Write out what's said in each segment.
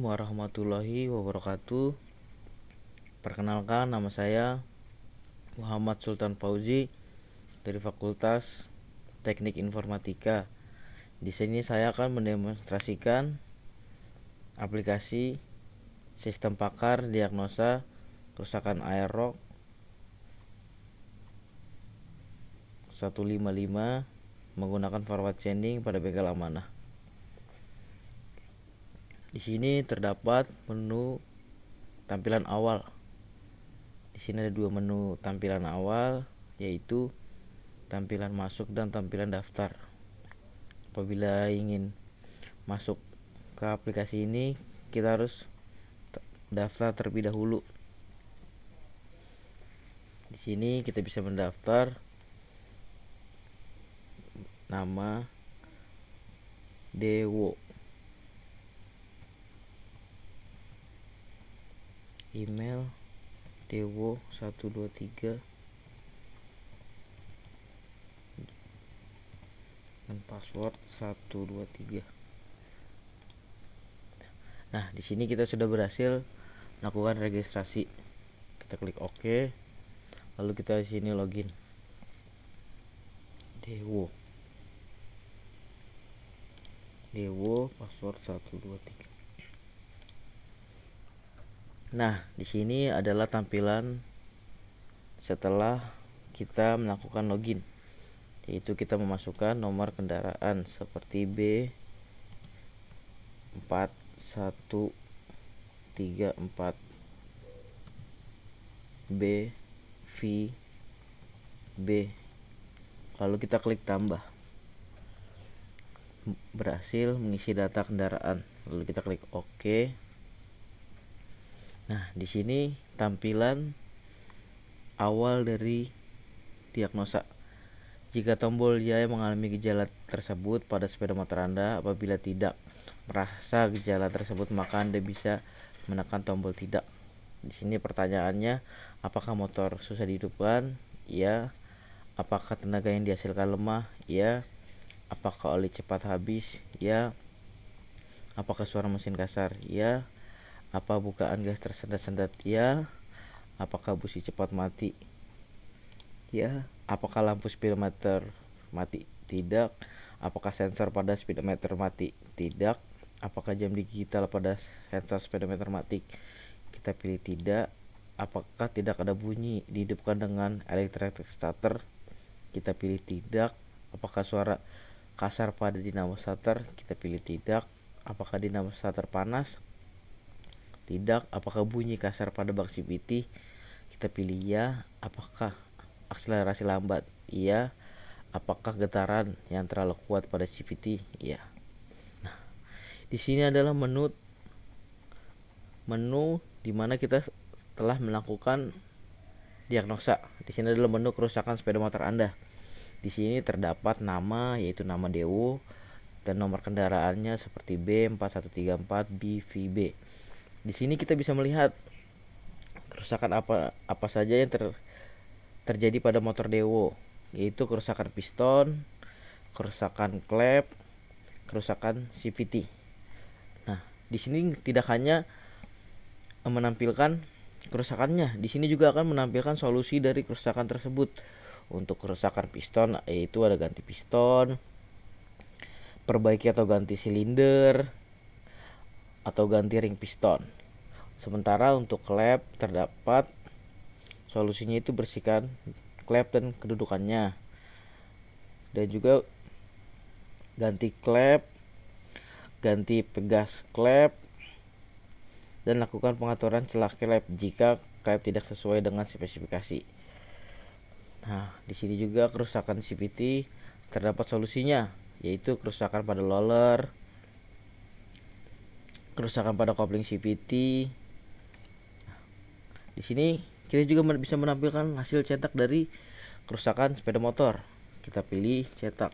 Warahmatullahi wabarakatuh. Perkenalkan, nama saya Muhammad Sultan Fauzi dari Fakultas Teknik Informatika. Di sini saya akan mendemonstrasikan aplikasi sistem pakar diagnosa kerusakan airlock 155 menggunakan forward chaining pada bengkel amanah. Di sini terdapat menu tampilan awal. Di sini ada dua menu tampilan awal, yaitu tampilan masuk dan tampilan daftar. Apabila ingin masuk ke aplikasi ini, kita harus daftar terlebih dahulu. Di sini kita bisa mendaftar nama Dewo, email dewo123, dan password 123. Nah, di sini kita sudah berhasil melakukan registrasi. Kita klik OK. Lalu kita di sini login. Dewo password 123. Nah, di sini adalah tampilan setelah kita melakukan login, yaitu kita memasukkan nomor kendaraan seperti B4134 BVB, lalu kita klik tambah. Berhasil mengisi data kendaraan, lalu kita klik OK. Nah, di sini tampilan awal dari diagnosa. Jika tombol ya mengalami gejala tersebut pada sepeda motor Anda, apabila tidak merasa gejala tersebut, maka Anda bisa menekan tombol tidak. Di sini pertanyaannya, apakah motor susah dihidupkan? Ya. Apakah tenaga yang dihasilkan lemah? Ya. Apakah oli cepat habis? Ya. Apakah suara mesin kasar? Ya. Apa bukaan gas tersendat-sendat? Ya. Apakah busi cepat mati? Ya. Apakah lampu speedometer mati? Tidak. Apakah sensor pada speedometer mati? Tidak. Apakah jam digital pada sensor speedometer mati? Kita pilih tidak. Apakah tidak ada bunyi dihidupkan dengan electric starter? Kita pilih tidak. Apakah suara kasar pada dinamo starter? Kita pilih tidak. Apakah dinamo starter panas? Tidak. Apakah bunyi kasar pada bak CVT? Kita pilih ya. Apakah akselerasi lambat? Iya. Apakah getaran yang terlalu kuat pada CVT? Iya. Nah, di sini adalah menu di mana kita telah melakukan diagnosa. Di sini adalah menu kerusakan sepeda motor Anda. Di sini terdapat nama, yaitu nama Dewo, dan nomor kendaraannya seperti B4134 BVB. Di sini kita bisa melihat kerusakan apa saja yang terjadi pada motor Dewo, yaitu kerusakan piston, kerusakan klep, kerusakan CVT. Nah, di sini tidak hanya menampilkan kerusakannya, di sini juga akan menampilkan solusi dari kerusakan tersebut. Untuk kerusakan piston, yaitu ada ganti piston, perbaiki atau ganti silinder, atau ganti ring piston. Sementara untuk klep terdapat solusinya, itu bersihkan klep dan kedudukannya, dan juga ganti klep, ganti pegas klep, dan lakukan pengaturan celah klep jika klep tidak sesuai dengan spesifikasi. Nah, di sini juga kerusakan CVT terdapat solusinya, yaitu kerusakan pada roller, kerusakan pada kopling CVT. Di sini kita juga bisa menampilkan hasil cetak dari kerusakan sepeda motor. Kita pilih cetak.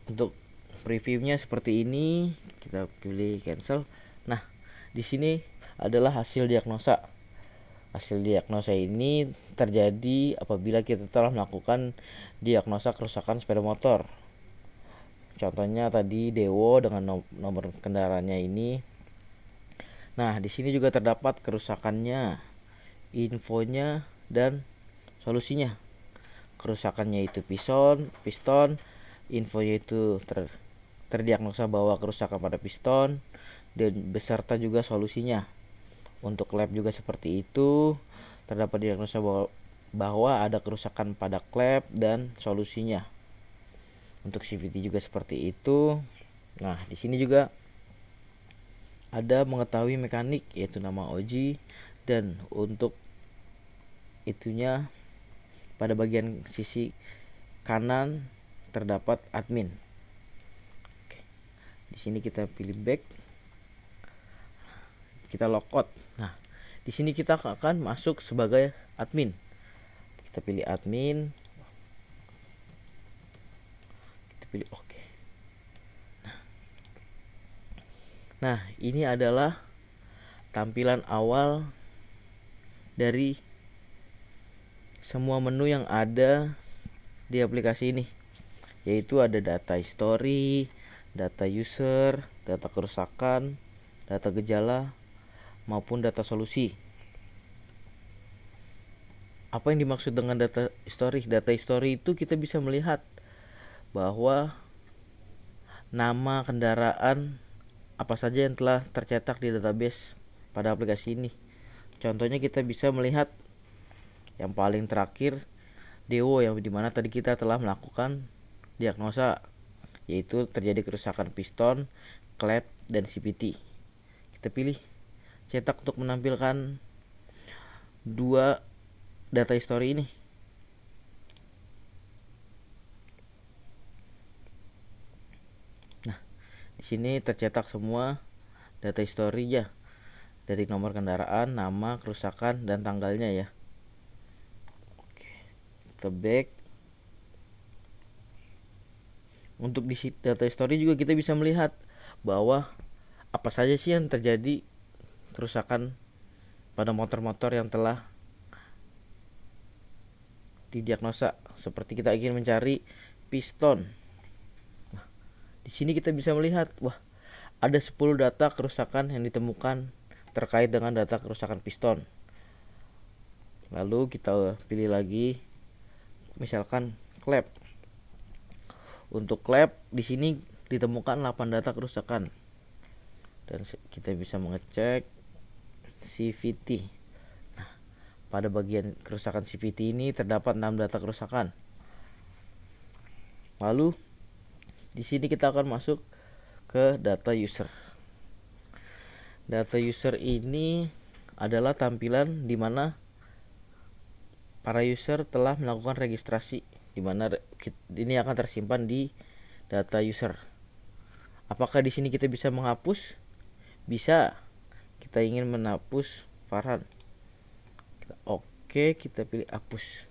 Untuk previewnya seperti ini, kita pilih cancel. Nah, di sini adalah hasil diagnosa. Hasil diagnosa ini terjadi apabila kita telah melakukan diagnosa kerusakan sepeda motor. Contohnya tadi Dewo dengan nomor kendaraannya ini. Nah, di sini juga terdapat kerusakannya, infonya, dan solusinya. Kerusakannya itu piston, infonya itu terdiagnosa bahwa kerusakan pada piston, dan beserta juga solusinya. Untuk klep juga seperti itu, terdapat diagnosa bahwa ada kerusakan pada klep dan solusinya. Untuk CVT juga seperti itu. Nah, di sini juga ada mengetahui mekanik, yaitu nama Oji, dan untuk itunya pada bagian sisi kanan terdapat admin. Oke. Di sini kita pilih back, kita logout. Nah, di sini kita akan masuk sebagai admin. Kita pilih admin, kita pilih oke. Nah, ini adalah tampilan awal dari semua menu yang ada di aplikasi ini, yaitu ada data history, data user, data kerusakan, data gejala, maupun data solusi. Apa yang dimaksud dengan data history? Data history itu kita bisa melihat bahwa nama kendaraan apa saja yang telah tercetak di database pada aplikasi ini. Contohnya kita bisa melihat yang paling terakhir Dewo, yang dimana tadi kita telah melakukan diagnosa, yaitu terjadi kerusakan piston, klep, dan CVT. Kita pilih cetak untuk menampilkan dua data history ini. Nah, di sini tercetak semua data history ya, dari nomor kendaraan, nama, kerusakan, dan tanggalnya ya. Oke, kita back. Untuk di data history juga kita bisa melihat bahwa apa saja sih yang terjadi kerusakan pada motor-motor yang telah didiagnosa. Seperti kita ingin mencari piston. Nah, di sini kita bisa melihat, wah, ada 10 data kerusakan yang ditemukan terkait dengan data kerusakan piston. Lalu kita pilih lagi, misalkan klep. Untuk klep di sini ditemukan 8 data kerusakan. Dan kita bisa mengecek CVT. Nah, pada bagian kerusakan CVT ini terdapat 6 data kerusakan. Lalu di sini kita akan masuk ke data user. Data user ini adalah tampilan di mana para user telah melakukan registrasi, di mana ini akan tersimpan di data user. Apakah di sini kita bisa menghapus? Bisa. Kita ingin menghapus Farhan. Oke, kita pilih hapus.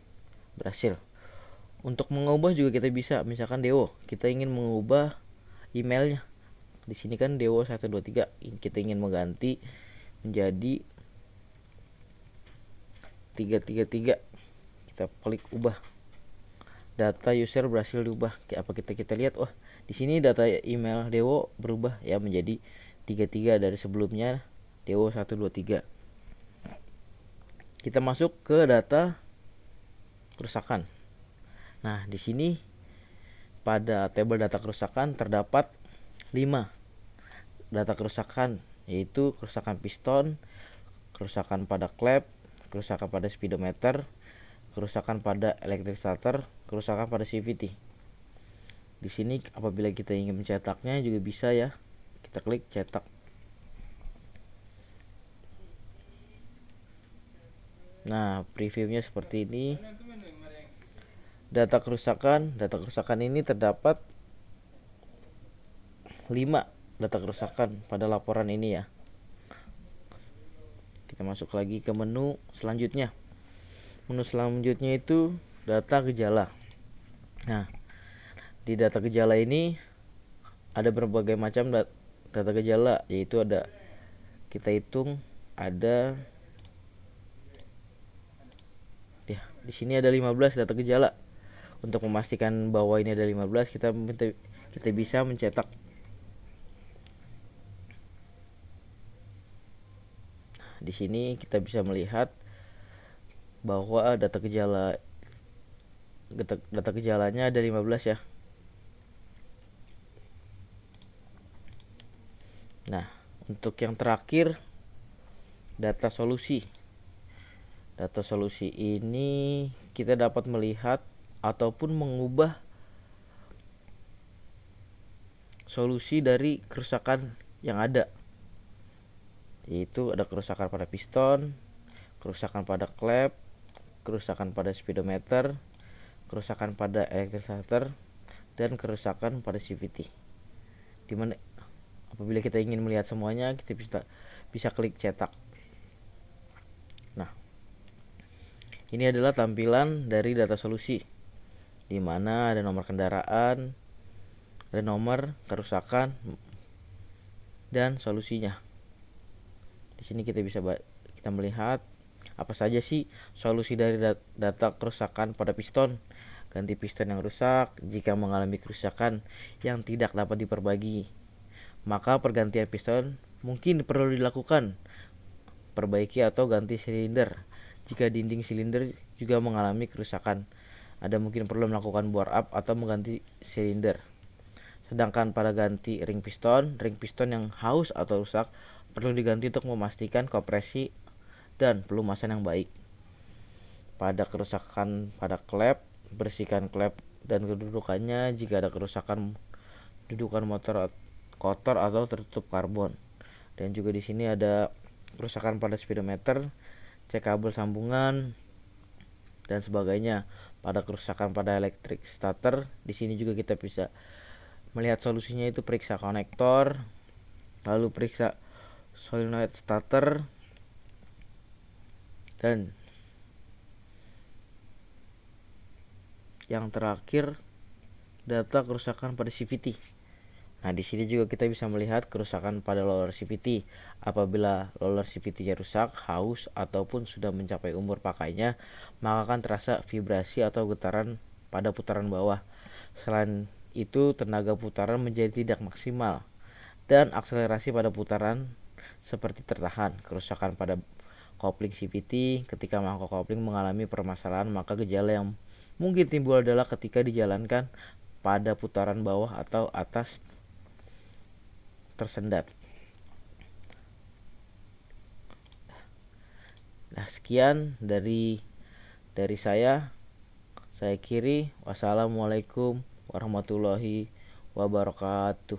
Berhasil. Untuk mengubah juga kita bisa, misalkan Dewo, kita ingin mengubah emailnya. Di sini kan Dewo 123, kita ingin mengganti menjadi 333. Kita klik ubah. Data user berhasil diubah. Apa kita lihat, wah, di sini data email Dewo berubah ya menjadi 33 dari sebelumnya Dewo 123. Kita masuk ke data kerusakan. Nah, di sini pada tabel data kerusakan terdapat 5 data kerusakan, yaitu kerusakan piston, kerusakan pada klep, kerusakan pada speedometer, kerusakan pada electric starter, kerusakan pada CVT. Di sini apabila kita ingin mencetaknya juga bisa ya. Kita klik cetak. Nah, previewnya seperti ini. Data kerusakan ini terdapat 5 data kerusakan pada laporan ini ya. Kita masuk lagi ke menu selanjutnya. Menu selanjutnya itu data gejala. Nah, di data gejala ini ada berbagai macam data gejala, yaitu ada, kita hitung ada ya, di sini ada 15 data gejala. Untuk memastikan bahwa ini ada 15, kita kita bisa mencetak. Di sini kita bisa melihat bahwa data gejalanya ada 15 ya. Nah, untuk yang terakhir data solusi. Data solusi ini kita dapat melihat ataupun mengubah solusi dari kerusakan yang ada. Yaitu ada kerusakan pada piston, kerusakan pada klep, kerusakan pada speedometer, kerusakan pada electrostator, dan kerusakan pada CVT. Dimana apabila kita ingin melihat semuanya, kita bisa klik cetak. Nah, ini adalah tampilan dari data solusi, di mana ada nomor kendaraan, ada nomor kerusakan, dan solusinya. Di sini kita melihat apa saja sih solusi dari data kerusakan pada piston. Ganti piston yang rusak. Jika mengalami kerusakan yang tidak dapat diperbaiki, maka pergantian piston mungkin perlu dilakukan. Perbaiki atau ganti silinder. Jika dinding silinder juga mengalami kerusakan, ada mungkin perlu melakukan bore up atau mengganti silinder. Sedangkan pada ganti ring piston yang haus atau rusak perlu diganti untuk memastikan kompresi dan pelumasan yang baik. Pada kerusakan pada klep, bersihkan klep dan kedudukannya. Jika ada kerusakan dudukan motor kotor atau tertutup karbon. Dan juga di sini ada kerusakan pada speedometer, cek kabel sambungan dan sebagainya. Pada kerusakan pada electric starter, di sini juga kita bisa melihat solusinya, itu periksa konektor, lalu periksa solenoid starter, dan yang terakhir data kerusakan pada CVT. Nah, di sini juga kita bisa melihat kerusakan pada roller CVT. Apabila roller CVT-nya rusak, haus ataupun sudah mencapai umur pakainya, maka akan terasa vibrasi atau getaran pada putaran bawah. Selain itu, tenaga putaran menjadi tidak maksimal dan akselerasi pada putaran seperti tertahan. Kerusakan pada kopling CVT, ketika mangkok kopling mengalami permasalahan, maka gejala yang mungkin timbul adalah ketika dijalankan pada putaran bawah atau atas tersendat. Nah, sekian dari saya kiri. Wassalamualaikum warahmatullahi wabarakatuh.